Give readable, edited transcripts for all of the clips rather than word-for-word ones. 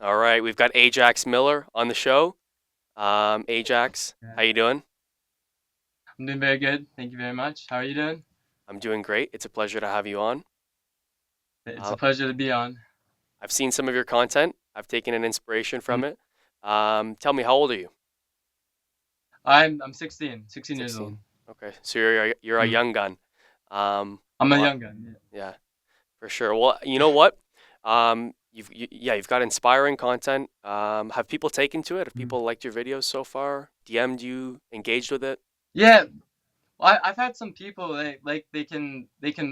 All right, we've got Ajax Miller on the show. Ajax, Yeah. how you doing? I'm doing very good. Thank you very much. How are you doing? I'm doing great. It's a pleasure to have you on. It's Uh, a pleasure to be on. I've seen some of your content. I've taken an inspiration Mm. from it. Tell me, how old are you? I'm 16 years 16. old. Okay, so you're a Mm. young gun. I'm a Well, young gun. yeah, for sure. Well, you know what? You've got inspiring content. Have people taken to it? Have Yeah. Mm. people liked your videos so far? DM'd you? Engaged with it? Yeah. I've had some people like they can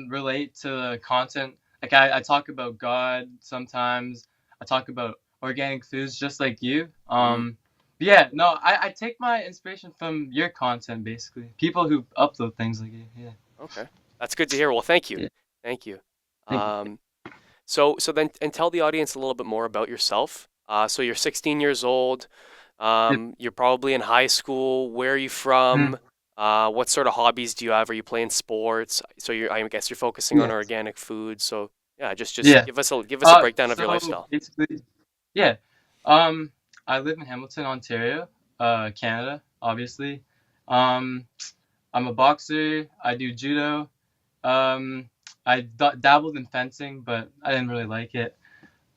relate to the content. Like I talk about God sometimes. I talk about organic foods just like you. Mm, But yeah, no, I take my inspiration from your content basically. People who upload things like you. Yeah. okay, that's good to hear. Well, thank you, Yeah. thank you. Thank you. Um, so then, and tell the audience a little bit more about yourself. So you're 16 years old. Yep. You're probably in high school. Where are you Mm. from? What sort of hobbies do you have? Are you playing sports? So I guess you're focusing on Yeah. organic food. So yeah, just Yeah. give us a breakdown of your So lifestyle. basically, yeah. Um, I live in Hamilton, Ontario, Canada, obviously. Um, I'm a boxer. I do judo. Um, I dabbled in fencing, but I didn't really like it.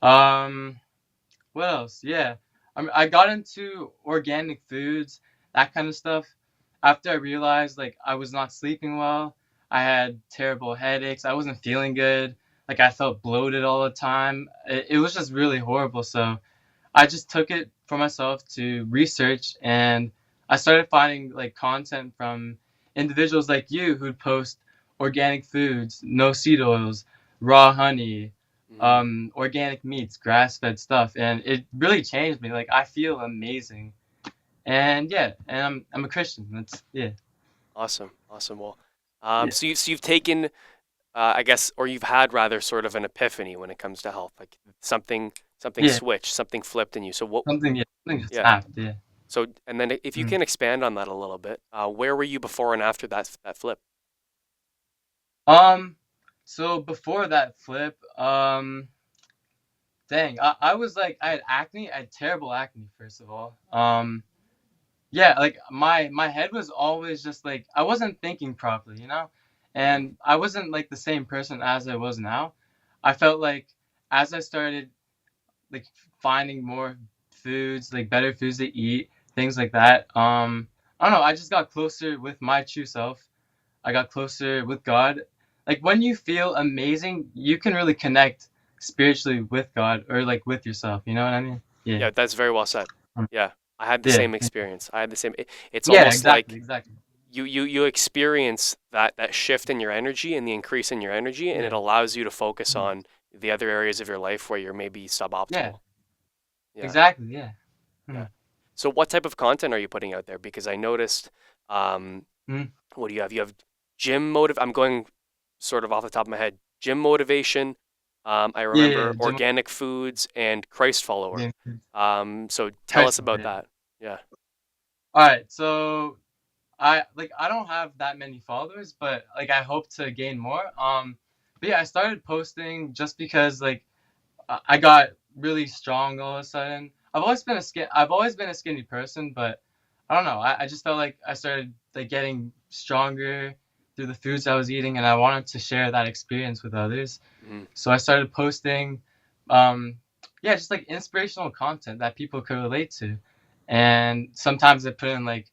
Um, what else? Yeah. I got into organic foods, that kind of stuff, after I realized like I was not sleeping well. I had terrible headaches. I wasn't feeling good. Like I felt bloated all the time. It was just really horrible. So I just took it for myself to research, and I started finding like content from individuals like you who'd post organic foods, no seed oils, raw honey, Mm. organic meats, grass-fed stuff, and it really changed me. Like I feel amazing, and yeah, and I'm a Christian. That's yeah, Awesome, awesome. Well, yeah, so you've taken, I guess, or you've had rather sort of an epiphany when it comes to health, like something yeah, switched, something flipped in you. So what? something just Yeah. happened. Yeah. So and then if you Mm. can expand on that a little bit, where were you before and after that flip? Um, so before that flip, dang, I was like I had acne. I had terrible acne, first of all. Yeah, like my head was always just like I wasn't thinking properly, you know? Mm, And I wasn't like the same person as I was now. I felt like as I started like finding more foods, like better foods to eat, things like that. I don't know, I just got closer with my true self. I got closer with God. Like when you feel amazing, you can really connect spiritually with God or like with yourself. You know what I mean? Yeah. yeah, that's very well said. Um, Yeah, I had the Yeah. same experience. I had the same. It's Yeah. almost Exactly. like Exactly. you experience that shift in your energy and the increase in your energy, and it Yeah. allows you to focus Mhm. on the other areas of your life where you're maybe Yeah. suboptimal. Yeah, Exactly. Yeah. yeah. Mhm. So what type of content are you putting out there? Because I noticed, um, Mhm. what do you have? You have I'm going sort of off the top of my head. Gym motivation. I Yeah. Yeah. remember Jim. organic foods and Christ follower. Yeah. So tell us Christ. about Yeah. that. Yeah. All right. So I don't have that many followers, but like I hope to gain more. But yeah, I started posting just because like I got really strong all of a sudden. I've always been a skinny person, but I don't know. I just felt like I started like getting stronger through the foods I was eating, and I wanted to share that experience with others. Mhm. So I started posting, um, yeah, just like inspirational content that people could relate to. And sometimes I put in like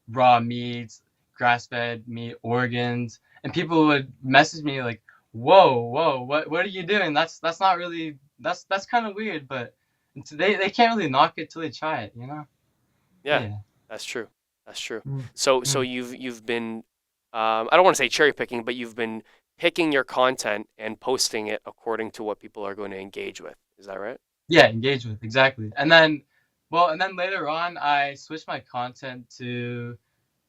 raw meats, grass-fed meat, organs, and people would message me like, "Whoa, whoa, what are you doing? That's not really that's kind of weird, but they can't really knock it till they try it, you know? Yeah, Yeah. that's true. That's true. Mm. So Mm. you've been, I don't want to say cherry picking, but you've been picking your content and posting it according to what people are going to engage with. Is that right? Yeah, engage with, exactly. And then later on, I switched my content to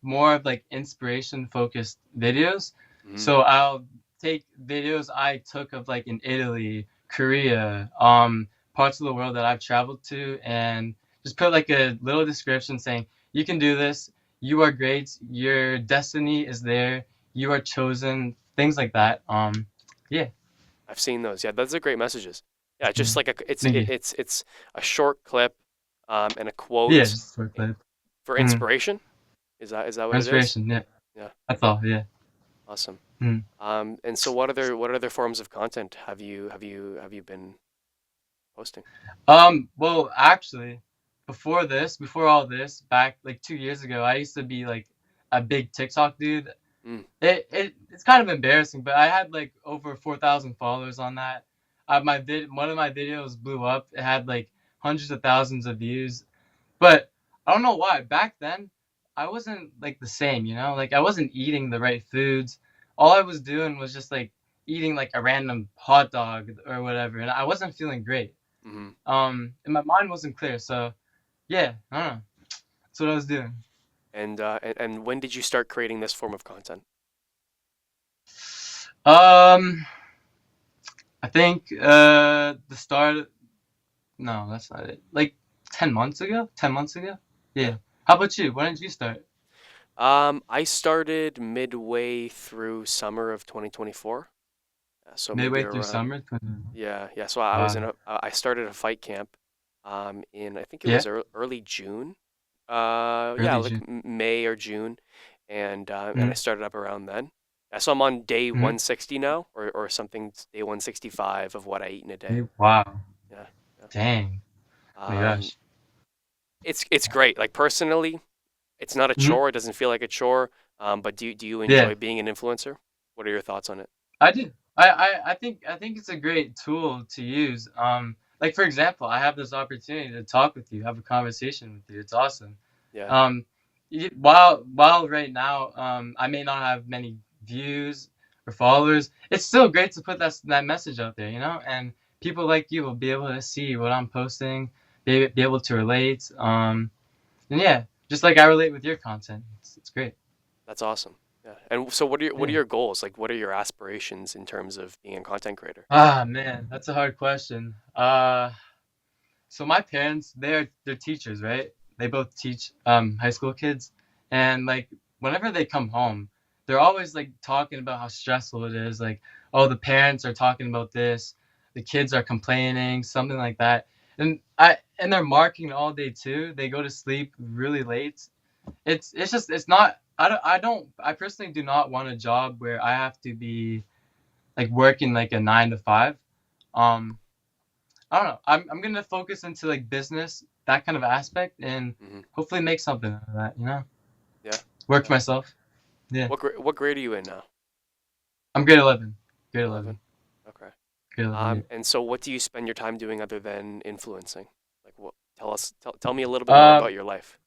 more of like inspiration focused videos. Hmm. So I'll take videos I took of like in Italy, Korea, parts of the world that I've traveled to, and just put like a little description saying, you can do this, you are great, your destiny is there, you are chosen, things like that. Yeah. I've seen those. Yeah, those are great messages. Yeah, just Yeah. like Thank you. it's a short clip, and a Yeah, quote just for clip. for Mm. inspiration. Is that For what it is? inspiration. Yeah, Yeah, that's all. Yeah. awesome. Mm. And so what other forms of content have you been posting? Well, actually, before all this, back like 2 years ago, I used to be like a big TikTok dude. Mm, It's kind of embarrassing, but I had like over 4,000 followers on that. One of my videos blew up. It had like hundreds of thousands of views. But I don't know why. Back then, I wasn't like the same, you know? Like I wasn't eating the right foods. All I was doing was just like eating like a random hot dog or whatever, and I wasn't feeling great. hmm And my mind wasn't clear. So yeah, I don't know. That's what I was doing. and when did you start creating this form of content? Um, I think the start. No, that's not it. Like 10 months ago. 10 months ago. Yeah. Yeah. How about you? When did you start? I started midway through summer of 2024. So maybe Midway through around, summer. yeah. So I was Wow. I started a fight camp, in I think it Yeah. was early June. Yeah, Early like June. May or June, and I Mm, started up around then. So I'm on day mm. 160 now, or something, day 165 of what I eat in a day. Wow. Yeah, yeah. Dang. Oh my Um, gosh. it's great. Like personally, it's not a Mhm. chore. It doesn't feel like a chore. But do you Yeah, enjoy being an influencer? What are your thoughts on it? I do. I think it's a great tool to use. Like for example, I have this opportunity to talk with you, have a conversation with you. It's awesome. Yeah, Um, while right now, I may not have many views or followers, it's still great to put that message out there, you know, and people like you will be able to see what I'm posting, be able to relate. And yeah, just like I relate with your content. It's great. that's awesome. Yeah. And so what are Yeah. your goals? Like what are your aspirations in terms of being a content creator? Ah man, that's a hard question. So my parents, they're teachers, right? They both teach high school kids, and like whenever they come home, they're always like talking about how stressful it is. Like, oh, the parents are talking about this, the kids are complaining, something like that. And they're marking all day too. They go to sleep really late. It's just it's not. I personally do not want a job where I have to be like working like a 9 to 5. Um, I don't know. I'm gonna focus into like business, that kind of aspect, and Hmm hopefully make something out of that. You know, Yeah, work for yeah. myself. Yeah, What grade are you in now? I'm grade 11. Grade 11. 11. Okay. Grade 11. Yeah. And so what do you spend your time doing other than influencing? Like what, tell me a little bit more Um. about your life.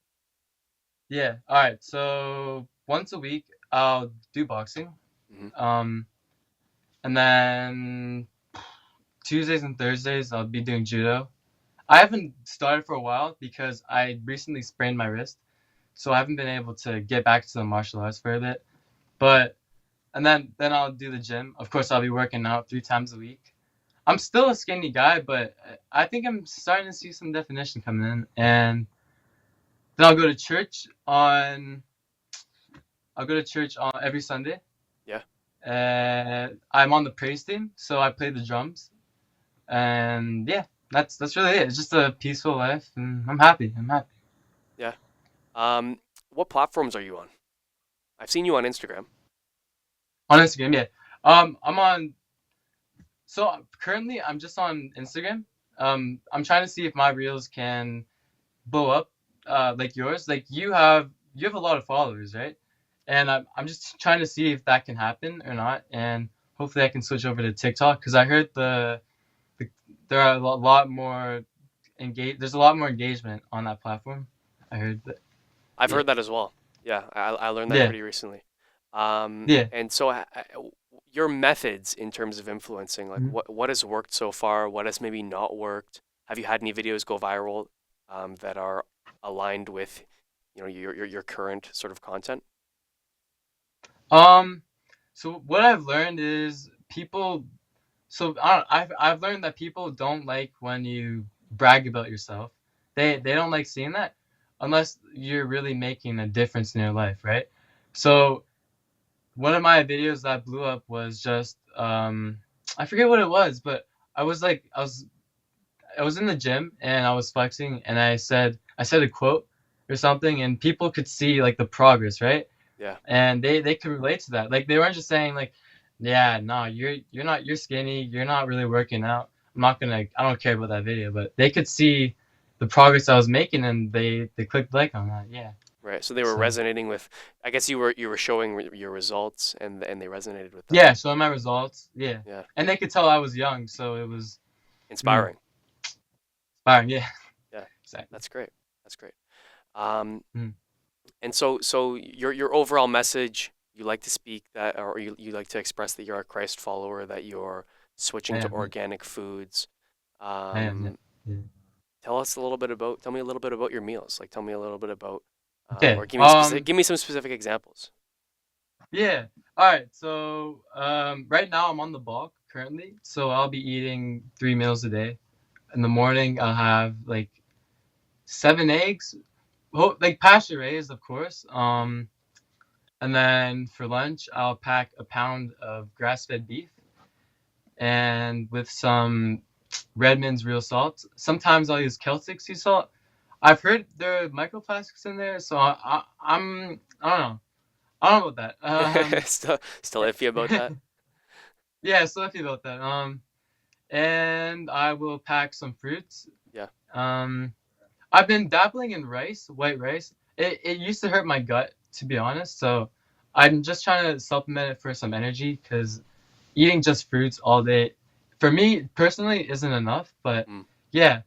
Yeah. All right. So once a week, I'll do boxing. Hmm Um. And then Tuesdays and Thursdays, I'll be doing judo. I haven't started for a while because I recently sprained my wrist, so I haven't been able to get back to the martial arts for a bit. But and then I'll do the gym. Of course, I'll be working out 3 times a week. I'm still a skinny guy, but I think I'm starting to see some definition coming in. And then I'll go to church on every Sunday. Yeah, I'm on the praise team, so I play the drums. And yeah, that's really it. It's just a peaceful life, and I'm happy. I'm happy. yeah. What platforms are you on? I've seen you on Instagram. On Instagram, yeah. I'm on. So currently, I'm just on Instagram. I'm trying to see if my reels can blow up like yours. Like you have a lot of followers, right? And I'm just trying to see if that can happen or not, and hopefully I can switch over to TikTok because I heard the there are a lot more there's a lot more engagement on that platform. I heard that. I've Yeah. heard that as well. Yeah, I learned that Yeah. pretty recently. Yeah. And so your methods in terms of influencing, like Mhm. what has worked so far, what has maybe not worked? Have you had any videos go viral, that are aligned with, your current sort of content? Um. So what I've learned is people. So I've learned that people don't like when you brag about yourself. They don't like seeing that unless you're really making a difference in your life, right? So one of my videos that blew up was just I forget what it was, but I was I was in the gym and I was flexing and I said a quote or something and people could see like the progress, right? Yeah. And they could relate to that. Like they weren't just saying like, yeah, no, you're not you're skinny, you're not really working out. I don't care about that video, but they could see the progress I was making and they clicked like on that. Yeah. Right. So they were So resonating with, I guess you were showing your results and they resonated with that. yeah, showing my results. Yeah. Yeah. And they could tell I was young, so it was mm, Inspiring. inspiring. Yeah. Yeah. Exactly. That's great. That's great. Um, Mm, and so your overall message, you like to speak that, or you like to express that you're a Christ follower, that you're I switching to am. Yeah. organic foods. I am. Yeah. Um, Yeah. tell me a little bit about your meals. Like tell me a little bit about, Okay. or give me some specific examples. Yeah. All right. So right now I'm on the bulk currently, so I'll be eating 3 meals a day. In the morning, I'll have like 7 eggs, like pasture raised, of course. And then for lunch, I'll pack a pound of grass-fed beef and with some Redmond's real salt. Sometimes I'll use Celtic sea salt. I've heard there are microplastics in there, so I don't know. I don't know about that. Still iffy about that. Yeah, so iffy about that. And I will pack some fruits. Yeah. Um, I've been dabbling in rice, white rice. It used to hurt my gut, to be honest. So I'm just trying to supplement it for some energy because eating just fruits all day, for me personally, isn't enough. But Mm. yeah.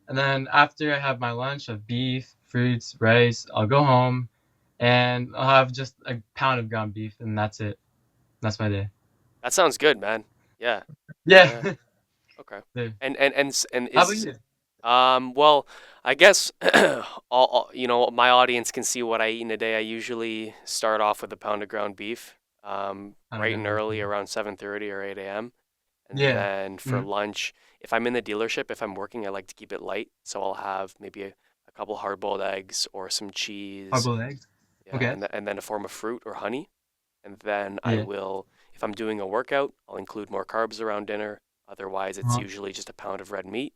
And then after I have my lunch of beef, fruits, rice, I'll go home and I'll have just a pound of ground beef, and that's it. That's my day. That sounds good, man. Yeah. Yeah. Yeah. Okay. There. And How about is you? well, I guess my audience can see what I eat in a day. I usually start off with a pound of ground beef, I don't bright and know. early around 7:30 or 8 a.m. And Yeah. then for Mm-hmm. lunch, if I'm in the dealership, if I'm working, I like to keep it light. So I'll have maybe a couple hard-boiled eggs or some cheese. Hard-boiled eggs. Yeah, Okay. and then a form of fruit or honey. And then I Yeah. will, if I'm doing a workout, I'll include more carbs around dinner. Otherwise, it's Uh-huh. usually just a pound of red meat,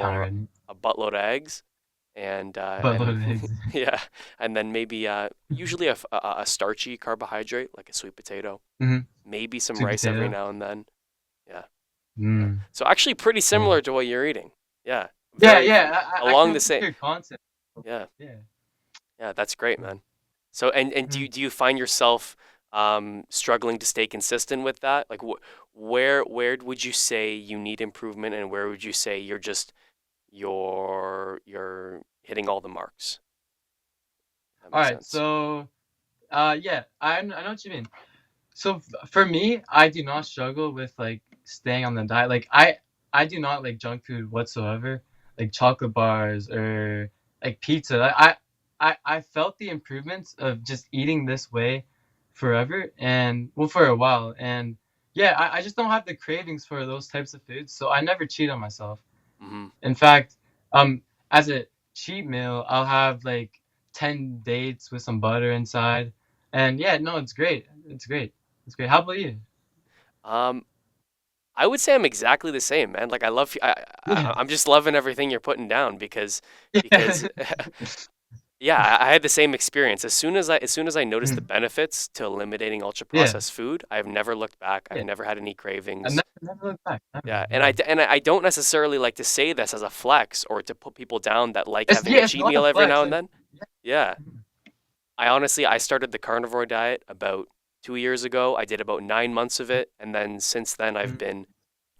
Pound of or red meat. a buttload of eggs, Buttload and of eggs. yeah, and then maybe usually a starchy carbohydrate like a sweet potato, Mm-hmm. maybe some Sweet rice every potato. now and then. Yeah, yeah. Mm. So actually, pretty Yeah. similar to what you're eating. Yeah, Yeah, very yeah. I along can the relate same. to your concept. Yeah. Yeah. Yeah, that's great, man. So, and Mm. do you find yourself struggling to stay consistent with that? Like, where would you say you need improvement, and where would you say you're hitting all the marks? That All makes right. sense. So, yeah, I know what you mean. So for me, I do not struggle with like staying on the diet. Like I do not like junk food whatsoever, like chocolate bars or like pizza. I felt the improvements of just eating this way forever and well for a while. And yeah, I just don't have the cravings for those types of foods, so I never cheat on myself. Hmm. In fact, as a cheat meal, I'll have like 10 dates with some butter inside. And yeah, no, it's great. It's great. It's great. How about you? Um, I would say I'm exactly the same, man. Like, Yeah. I'm just loving everything you're putting down Yeah. because yeah, I had the same experience. As soon as I noticed the Mm. benefits to eliminating ultra Yeah. processed food, I've never looked back. I've Yeah. never had any I cravings. never looked back. Never. Yeah, Yeah. and I don't necessarily like to say this as a flex or to put people down that like It's having a yeah, it's cheat not a meal every flex. now and Like then. yeah. Yeah, Mm. I started the carnivore diet about 2 years ago. I did about 9 months of it, and then since then I've Mm. been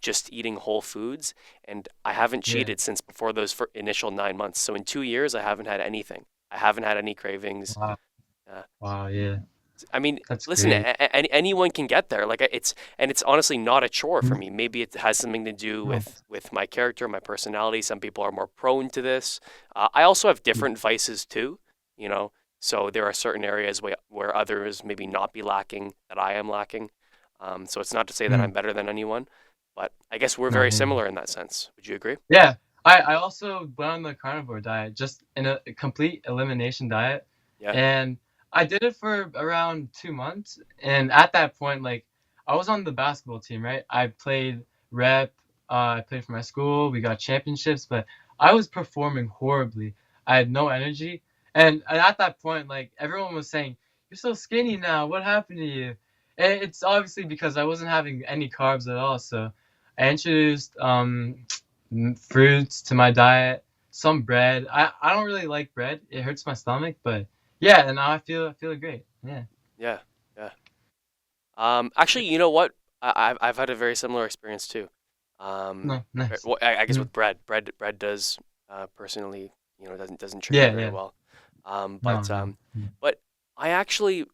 just eating whole foods, and I haven't Yeah. cheated since before those initial 9 months. So in 2 years, I haven't had anything. I haven't had any cravings. Wow. Uh, Wow. Yeah. I mean, That's listen, great. anyone can get there. Like it's honestly not a chore for Mm. me. Maybe it has something to do No. with my character, my personality. Some people are more prone to this. I also have Mm. different vices too, you know. So there are certain areas where others maybe not be lacking that I am lacking. So it's not to say that Mm. I'm better than anyone, but I guess we're No. very Yeah. similar in that sense. Would you agree? Yeah. I also went on the carnivore diet, just in a complete elimination diet. Yeah. And I did it for around 2 months. And at that point, like I was on the basketball team, right? I played rep. I played for my school. We got championships, but I was performing horribly. I had no energy, and at that point, like everyone was saying, "You're so skinny now. What happened to you?" And it's obviously because I wasn't having any carbs at all. So I introduced fruits to my diet, some bread. I don't really like bread. It hurts my stomach, but yeah, and now I feel great. Yeah. Yeah, yeah. Actually, you know what? I've had a very similar experience too. No, nice. Well, I guess Mm. with bread does personally, doesn't treat me Yeah, very yeah. well. Um, No, but no. um, but I actually.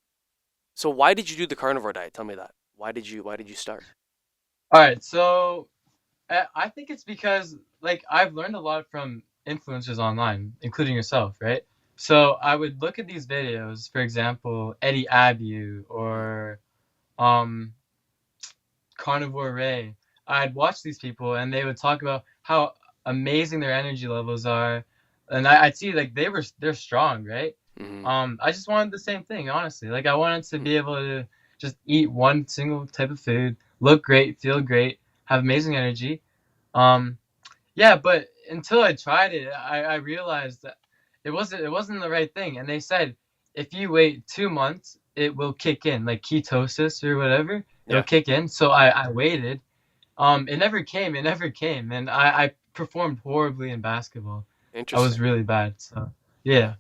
So why did you do the carnivore diet? Tell me that. Why did you start? All right, so I think it's because like I've learned a lot from influencers online, including yourself, right? So I would look at these videos, for example, Eddie Abu Mm, or um Carnivore Ray. I'd watch these people and they would talk about how amazing their energy levels are, and I'd see like they're strong, right? mm-hmm, I just wanted the same thing, honestly. Like I wanted to mm, be able to just eat one single type of food, look great, feel great, have amazing energy. Um, yeah, but until I tried it, I realized that it wasn't the right thing. And they said if you wait 2 months, it will kick in, like ketosis or whatever. It'll yeah, kick in. So I waited. It never came. It never came. And I performed horribly in basketball. I was interesting. really bad. So Yeah, yeah.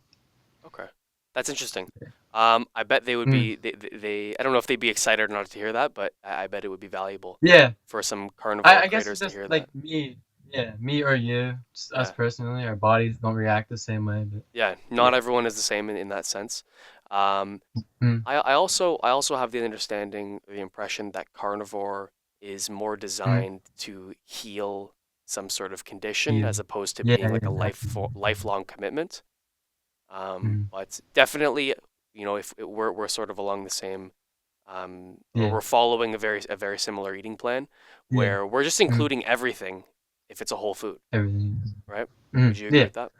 okay, that's interesting. I bet they would Mm. be I don't know if they'd be excited or not to hear that, but I bet it would be valuable Yeah. for some carnivore I guess it's creators to just hear like that. me. Yeah, me or you, just us Yeah, personally, our bodies don't react the same way. But yeah. Not yeah. everyone is the same in that sense. Um, Mm. I also have the understanding, the impression that carnivore is more Mm. designed to heal some sort of condition as You. opposed to Yeah, being yeah, like a definitely. lifelong commitment. Mm. But definitely, if we're sort of along the same, or Yeah. we're following a very similar eating plan, Yeah. where we're just Mm. including everything if it's a whole food, Everything. right? Would Mm. you agree Yeah. with that?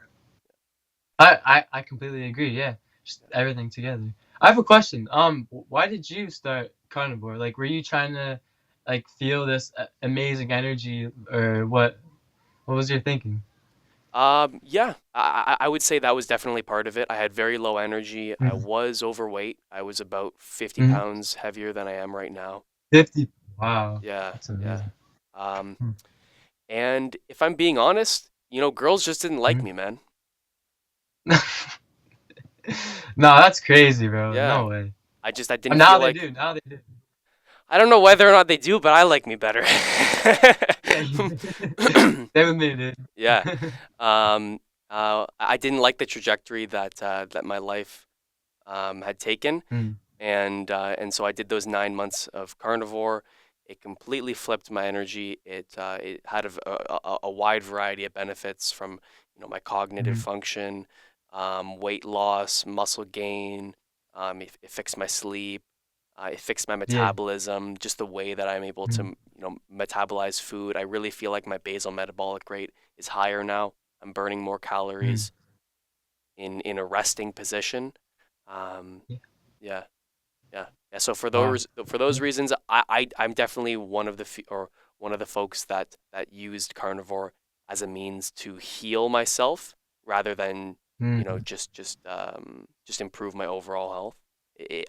I completely agree. Yeah. Just Yeah. everything together. I have a question. Why did you start carnivore? Like, were you trying to, like, feel this amazing energy, or what? What was your thinking? Yeah, I would say that was definitely part of it. I had very low energy. I Mm. was overweight. I was about 50 Mm. pounds heavier than I am right now. 50. Wow. Yeah, That's yeah. amazing. Um, Mm. and if I'm being honest, girls just didn't like Mm. me, man. No, that's crazy, bro. Yeah, No way. I didn't Now feel they like do. Now they do. I don't know whether or not they do, but I like me better. Yeah. Same with me, dude. Yeah. Um, I didn't like the trajectory that my life had taken, Mm. and so I did those 9 months of carnivore. It completely flipped my energy. It had a wide variety of benefits from my cognitive Mm. function, weight loss, muscle gain. It fixed my sleep. It fixed my Yeah. metabolism, just the way that I'm able to, Mm. metabolize food. I really feel like my basal metabolic rate is higher now. I'm burning more Mm. calories in a resting position. Um, Yeah. yeah, yeah, yeah. So for Wow. those Yeah. reasons, I'm definitely one of the folks that used carnivore as a means to heal myself rather than Mm. just improve my overall health.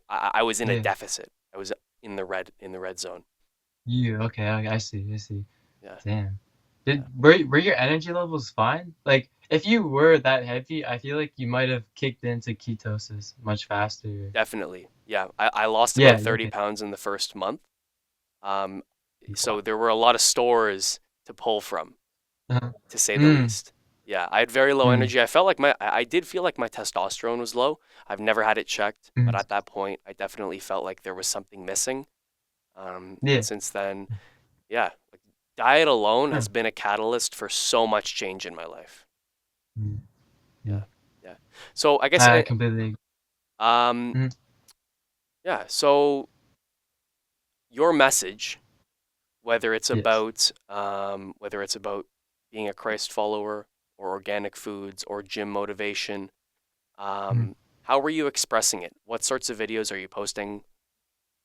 I was in a Yeah. deficit. I was in the red zone. You. Okay. I see. I see. Yeah, Damn. yeah, Were your energy levels fine? Like, if you were that heavy, I feel like you might have kicked into ketosis much faster. definitely. Yeah, I lost about Yeah. 30 Okay. pounds in the first month. Um, Wow. so there were a lot of stores to pull from, Uh-huh. to say the Mm. least. Yeah, I had very low Mm. energy. I did feel like my testosterone was low. I've never had it checked, but Mm. at that point, I definitely felt like there was something missing. And Yeah. since then, yeah, like diet alone Huh. has been a catalyst for so much change in my life. Mm. Yeah. Yeah, yeah. So I guess, I completely agree. um, Mm. yeah. So your message, Yes. whether it's about being a Christ follower or organic foods or gym motivation, Mm. how were you expressing it? What sorts of videos are you posting?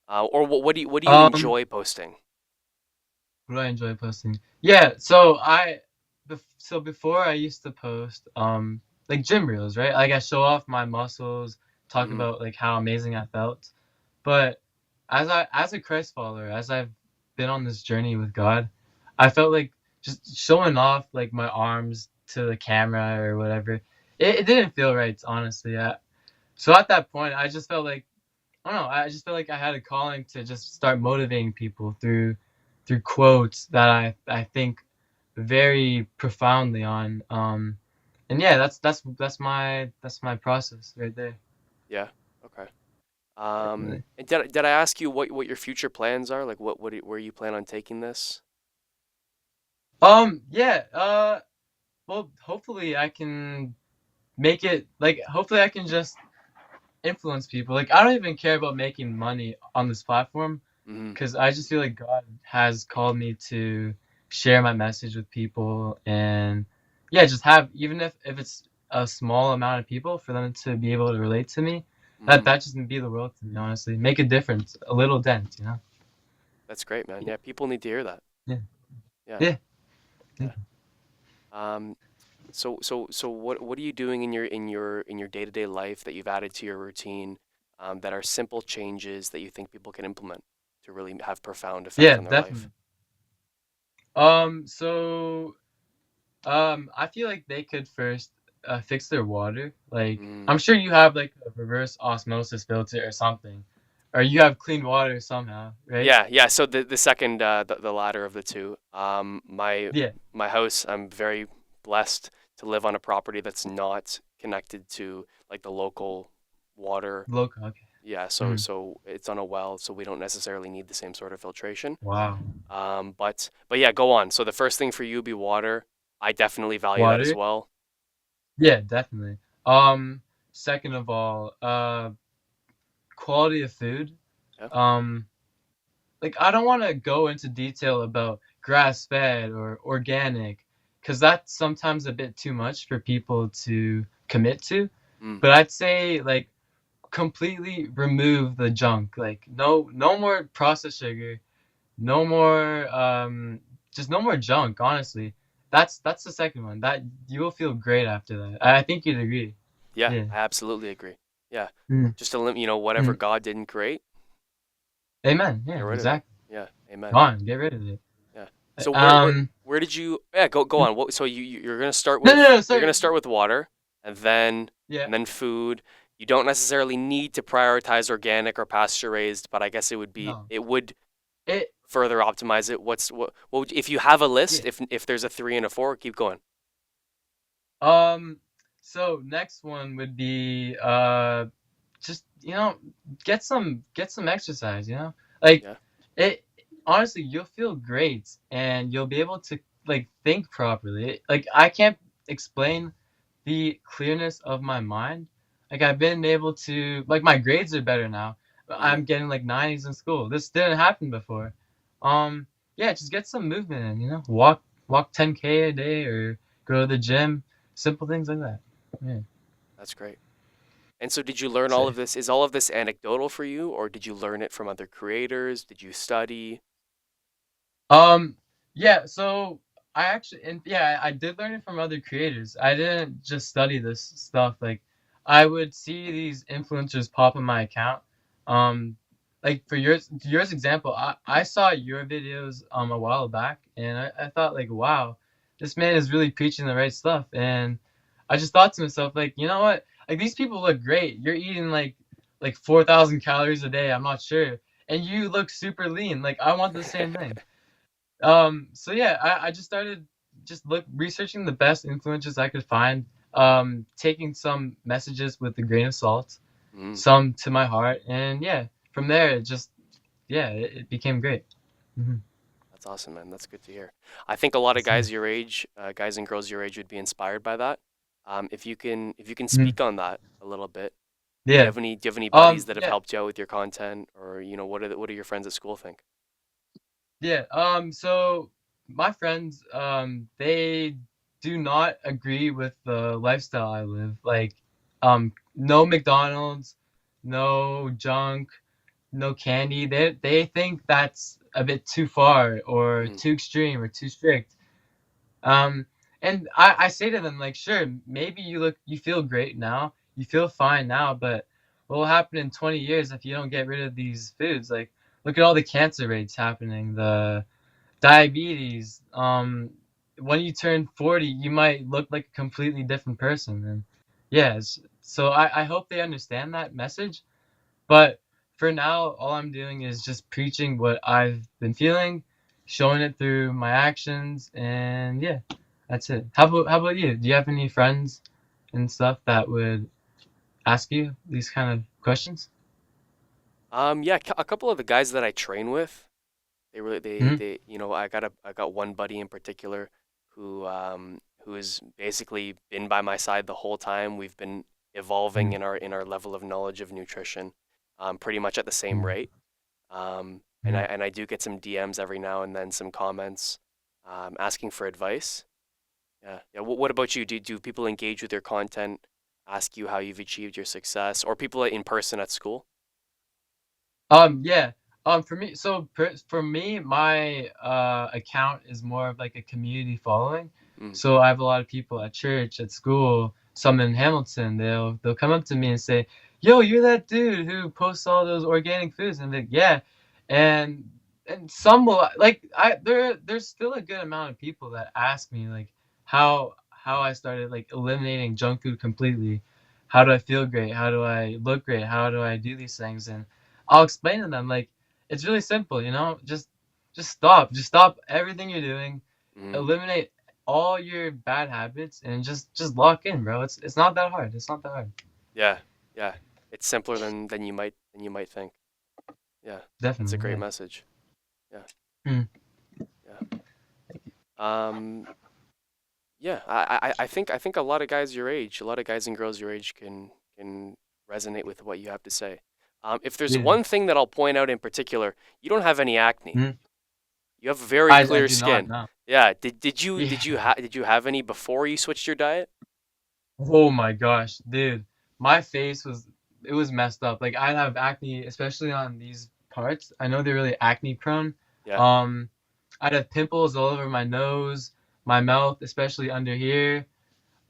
Or what do you Um. enjoy posting? What do I enjoy posting? Yeah, so so before I used to post like gym reels, right? Like I show off my muscles, talk Hmm. about like how amazing I felt. But as a Christ follower, as I've been on this journey with God, I felt like just showing off like my arms to the camera or whatever. It didn't feel right, honestly. So at that point, I just felt like I don't know. I just felt like I had a calling to just start motivating people through quotes that I think very profoundly on. And yeah, that's my process right there. Yeah. Okay. Definitely. And did I ask you what your future plans are? Like where you plan on taking this? Yeah. Well, hopefully I can make it like hopefully I can just influence people. Like I don't even care about making money on this platform Hmm. because I just feel like God has called me to share my message with people and yeah, just have even if it's a small amount of people for them to be able to relate to me. Hmm. That just be the world to me, honestly. Make a difference, a little dent, you know? That's great, man. Yeah, people need to hear that. Yeah. Yeah. Yeah. Yeah. Um, so what are you doing in your day-to-day life that you've added to your routine that are simple changes that you think people can implement to really have profound effect Yeah, on their life? definitely. So I feel like they could first fix their water. Like Mm. I'm sure you have like a reverse osmosis filter or something, or you have clean water somehow, right? Yeah, yeah. So the second the latter of the two. Yeah, My house, I'm very blessed to live on a property that's not connected to like the local water. local. Okay. Yeah, Mhm. so it's on a well, so we don't necessarily need the same sort of filtration. Wow. But yeah, go on. So the first thing for you would be water. I definitely value that as Water. well. Yeah, definitely. Um, Second of all, quality of food. Yeah. Um, like I don't want to go into detail about grass fed or organic, because that's sometimes a bit too much for people to commit to. Mm. But I'd say like completely remove the junk. Like no more processed sugar, no more just no more junk, honestly. That's the second one. That you will feel great after that. I think you'd agree. Yeah, Yeah. I absolutely agree. Yeah. Mm, Just whatever mm. God didn't create, Amen. get Yeah, rid of it. exactly. Yeah. Amen. Gone. Get rid of it. Yeah. So Um where did you yeah, go mm, on. What so you're gonna start no no with no, sorry. water Yeah. and then food. You don't necessarily need to prioritize organic or pasture raised, but I guess No. it would It further optimize it. If you have a yeah. list, if there's a three and a four, keep going. Um so next one would be just get some exercise, like Yeah. it honestly you'll feel great and you'll be able to like think properly. Like I can't explain the clearness of my mind. Like I've been able to like my grades are better now. Mm. I'm getting like 90s in school. This didn't happen before. Yeah, just get some movement in, walk 10K a day or go to the gym. Simple things like that. Yeah. That's great. And so did you learn all of Safe. this? Is all of this anecdotal for you, or did you learn it from other creators? Did you study? Um, yeah, so I did learn it from other creators. I didn't just study this stuff. Like, I would see these influencers pop in my account. Um, like for yours example, I saw your videos a while back, and I thought like, wow, this man is really preaching the right stuff. And I just thought to myself, like, you know what? Like these people look great. You're eating like 4,000 calories a day. I'm not sure, and you look super lean. Like I want the same thing. So yeah, I just started just researching the best influencers I could find, taking some messages with a grain of salt, Mm, some to my heart, and yeah, from there it became great. Hmm. that's awesome, man. That's good to hear. I think a lot of Yeah. guys your age, guys and girls your age, would be inspired by that. If you can Mhm. speak on that a little bit, Yeah. do you have any buddies that have Yeah. helped you out with your content, or what do your friends at school think? Yeah. So my friends, they do not agree with the lifestyle I live. Like, no McDonald's, no junk, no candy. They think that's a bit too far or Hmm. too extreme or too strict. Um, and I say to them like, sure, maybe you feel great now, you feel fine now, but what will happen in 20 years if you don't get rid of these foods? Like, look at all the cancer rates happening, the diabetes. When you turn 40, you might look like a completely different person. And yes, so I hope they understand that message. But for now, all I'm doing is just preaching what I've been feeling, showing it through my actions, and yeah, that's it. How about you? Do you have any friends and stuff that would ask you these kind of questions? Yeah, a couple of the guys that I train with, they really Hmm. they I got one buddy in particular who has basically been by my side the whole time. We've been evolving Hmm. in our level of knowledge of nutrition, pretty much at the same Hmm. rate. And I do get some DMs every now and then, some comments, asking for advice. Yeah, yeah. What about you? Do people engage with your content, ask you how you've achieved your success, or people in person at school? Yeah. For me, for me, my account is more of like a community following. Mm, So I have a lot of people at church, at school, some in Hamilton. They'll come up to me and say, "Yo, you're that dude who posts all those organic foods." And I'm like, yeah, and some will like there's still a good amount of people that ask me like how I started like eliminating junk food completely. How do I feel great? How do I look great? How do I do these things? And I'll explain to them like it's really simple, just stop everything you're doing, mm, eliminate all your bad habits, and just lock in, bro. It's not that hard. It's not that hard. yeah, yeah. It's simpler than you might think. Yeah, that's a Definitely, great yeah. message. Yeah, Mm, yeah. Um, yeah. I think a lot of guys your age, a lot of guys and girls your age can resonate with what you have to say. If there's yeah. one thing that I'll point out in particular, you don't have any acne. Mm. You have very I clear do not skin. know. Yeah. Yeah. Did you have any before you switched your diet? Oh my gosh, dude. My face was it was messed up. Like I'd have acne, especially on these parts. I know they're really acne prone. Yeah. Um, I'd have pimples all over my nose, my mouth, especially under here.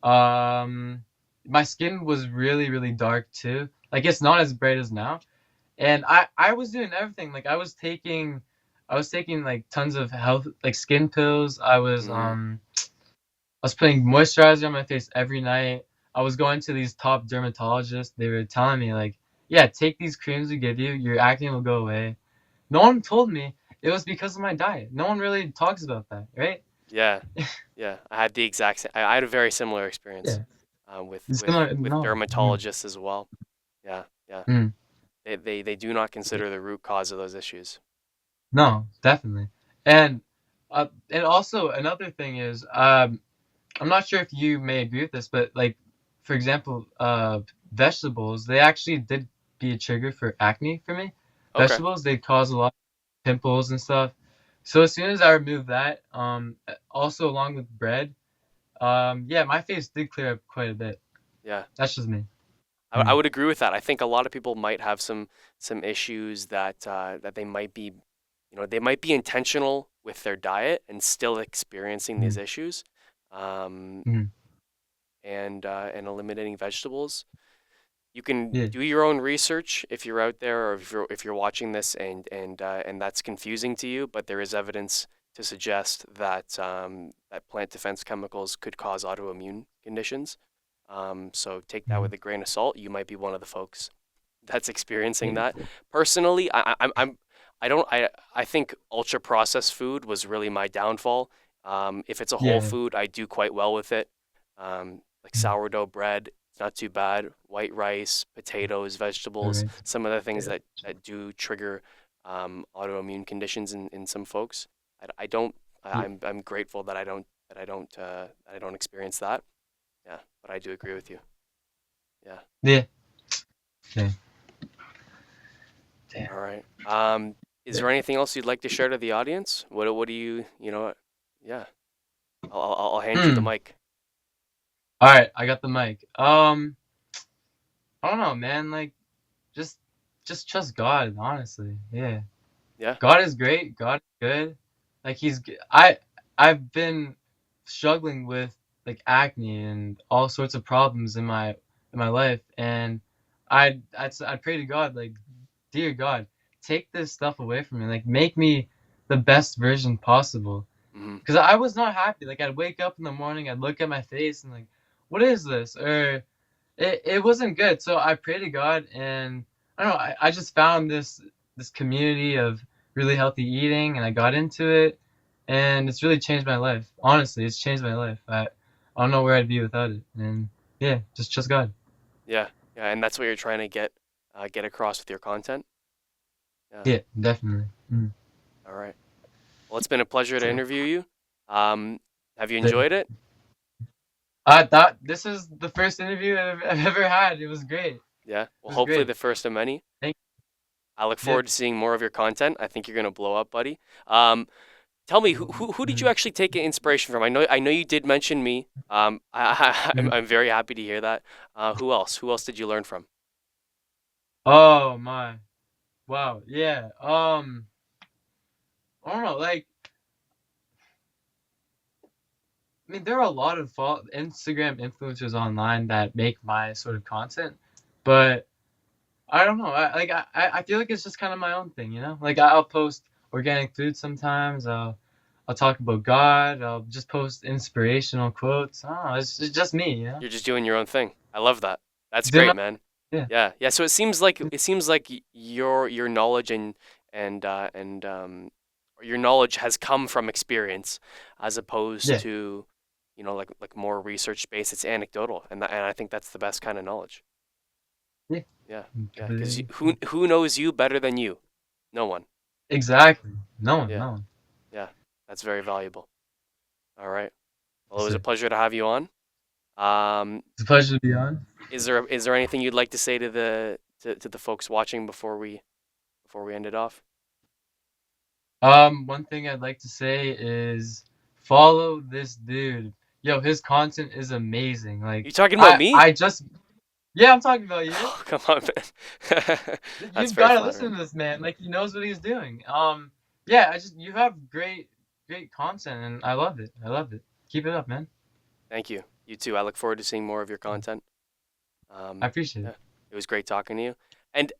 Um, my skin was really, really dark too. Like it's not as bright as now. And I was doing everything. Like I was taking like tons of health like skin pills. Mm, I was putting moisturizer on my face every night. I was going to these top dermatologists. They were telling me like, yeah, take these creams we give you, your acne will go away. No one told me it was because of my diet. No one really talks about that, right? yeah. Yeah. I had the exact same, I had a very similar experience Yeah. with It's gonna with no. Mm, dermatologists as well. Yeah. Yeah. mm, They do not consider the root cause of those issues. no, definitely. And and also another thing is I'm not sure if you may agree with this, but like, for example, vegetables, they actually did be a trigger for acne for me. Okay. Vegetables, they cause a lot of pimples and stuff. So as soon as I removed that, also along with bread, yeah, my face did clear up quite a bit. Yeah. That's just me. I Mm, would agree with that. I think a lot of people might have some issues that they might be, they might be intentional with their diet and still experiencing these mm, issues. Um, mm, and eliminating vegetables. You can yeah. do your own research if you're out there or if you're watching this and that's confusing to you, but there is evidence to suggest that plant defense chemicals could cause autoimmune conditions. So take that Mm, with a grain of salt. You might be one of the folks that's experiencing yeah. that. Personally, I don't I think ultra processed food was really my downfall. If it's a whole Yeah. food, I do quite well with it. Like Mm, sourdough bread, it's not too bad. White rice, potatoes, all vegetables, right. some of the things Yeah. that do trigger autoimmune conditions in some folks. I don't. Yeah. I'm grateful that I don't experience that. Yeah, but I do agree with you. Yeah. Yeah. Okay. Damn. All right. Is Yeah. there anything else you'd like to share to the audience? What do you, yeah, I'll hand you the Mm. mic. All right, I got the mic. I don't know, man. Like, just just trust God, honestly. Yeah. Yeah. God is great. God is good. Like I've been struggling with like acne and all sorts of problems in my life, and I'd pray to God like, dear God, take this stuff away from me. Like make me the best version possible. Hmm. Because I was not happy. Like I'd wake up in the morning, I'd look at my face and like, what is this? Or it wasn't good. So I prayed to God, and I don't know. I just found this community of really healthy eating, and I got into it, and it's really changed my life. Honestly, it's changed my life. I don't know where I'd be without it. And yeah, just trust God. Yeah. Yeah. And that's what you're trying to get across with your content. Yeah. Yeah, definitely. All right. Well, it's been a pleasure to So, interview you. Um, have you the- enjoyed it? that this is the first interview I've ever had. It was great. It Yeah. Well, was hopefully great. the first of many. Thank I look you. Yeah. forward to seeing more of your content. I think you're gonna blow up, buddy. Tell me, who did you Mhm. actually take inspiration from? I know you did mention me. Mhm. I'm very happy to hear that. Who else? Who else did you learn from? Oh my. Wow. Yeah. I don't know. Like, I mean, there are a lot of Instagram influencers online that make my sort of content, but I don't know. I feel like it's just kind of my own thing, you know. Like I'll post organic food sometimes. I'll talk about God. I'll just post inspirational quotes. I don't know. It's just me, you know. You're just doing your own thing. I love that. That's Do great, my man. yeah. Yeah, yeah. So it seems like your knowledge and your knowledge has come from experience, as opposed Yeah. to, like more research based. It's anecdotal, and I think that's the best kind of knowledge. Yeah. Yeah, yeah. Because Completely. who knows you better than you? No one. Exactly. No one. Yeah, No one. yeah. That's very valuable. All right. Well, it That's was a it. pleasure to have you on. Um, It's a pleasure to be on. is there anything you'd like to say to the folks watching before we end it off? One thing I'd like to say is follow this dude. Yo, his content is amazing. Like You talking about me? I just yeah, I'm talking about you. Oh, come on, man. That's You've very got to flattering. listen to this man. Like he knows what he's doing. Yeah, I just you have great content and I love it. I love it. Keep it up, man. Thank you. You too. I look forward to seeing more of your content. I Um, appreciate it. yeah, it was great talking to you. And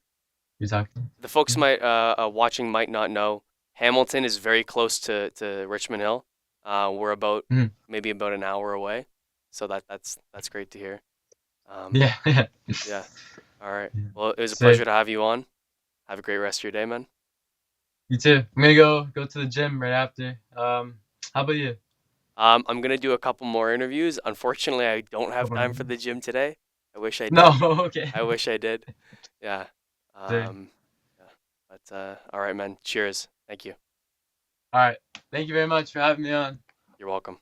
You're talking. the folks might watching might not know, Hamilton is very close to Richmond Hill. We're about Mhm. maybe about an hour away, so that's great to hear. Um, Yeah, yeah. yeah. All right. Yeah. Well, it was a pleasure Sick. to have you on. Have a great rest of your day, man. You too. I'm gonna go to the gym right after. How about you? I'm gonna do a couple more interviews. Unfortunately, I don't have Couple time for more? the gym today. I wish I No, did. okay. I wish I did. Yeah. Sick. Yeah. But all right, man. Cheers. Thank you. All right. Thank you very much for having me on. You're welcome.